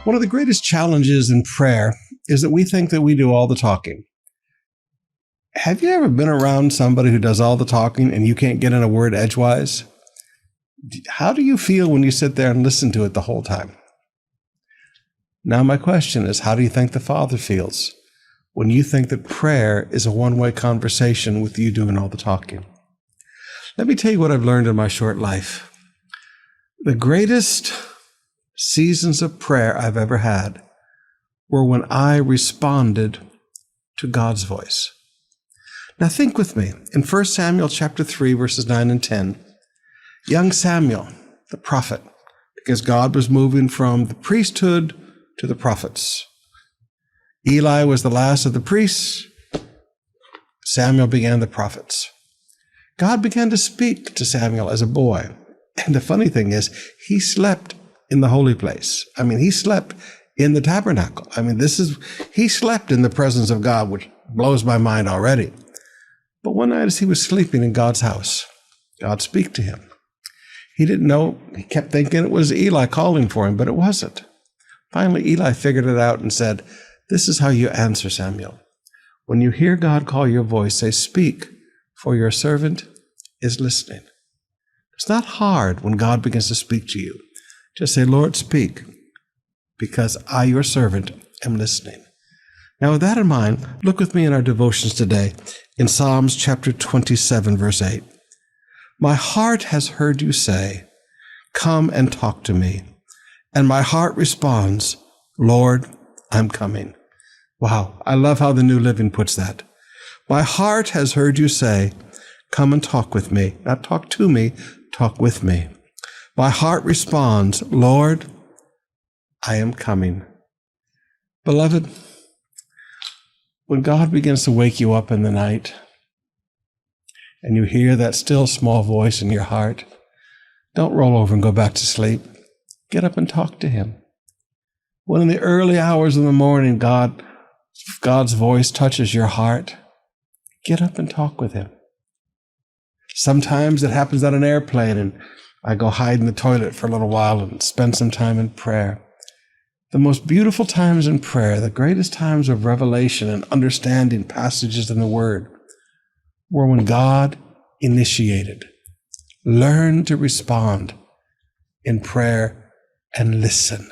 One of the greatest challenges in prayer is that we think that we do all the talking. Have you ever been around somebody who does all the talking and you can't get in a word edgewise? How do you feel when you sit there and listen to it the whole time? Now my question is, how do you think the Father feels when you think that prayer is a one-way conversation with you doing all the talking? Let me tell you what I've learned in my short life. The greatest seasons of prayer I've ever had were when I responded to God's voice. Now think with me. In 1 Samuel chapter 3, verses 9 and 10, young Samuel, the prophet, because God was moving from the priesthood to the prophets. Eli was the last of the priests. Samuel began the prophets. God began to speak to Samuel as a boy. And the funny thing is, he slept in the holy place. He slept in the tabernacle. He slept in the presence of God, which blows my mind already. But one night as he was sleeping in God's house, God spoke to him. He didn't know, he kept thinking it was Eli calling for him, but it wasn't. Finally, Eli figured it out and said, "This is how you answer, Samuel. When you hear God call your voice, say, 'Speak, for your servant is listening.'" It's not hard when God begins to speak to you. Just say, "Lord, speak, because I, your servant, am listening." Now, with that in mind, look with me in our devotions today in Psalms chapter 27, verse 8. "My heart has heard you say, 'Come and talk to me.' And my heart responds, 'Lord, I'm coming.'" Wow, I love how the New Living puts that. My heart has heard you say, "Come and talk with me." Not talk to me, talk with me. My heart responds, "Lord, I am coming." Beloved, when God begins to wake you up in the night and you hear that still small voice in your heart, don't roll over and go back to sleep. Get up and talk to him. When in the early hours of the morning, God's voice touches your heart, get up and talk with him. Sometimes it happens on an airplane and I go hide in the toilet for a little while and spend some time in prayer. The most beautiful times in prayer, the greatest times of revelation and understanding passages in the Word, were when God initiated. Learn to respond in prayer and listen.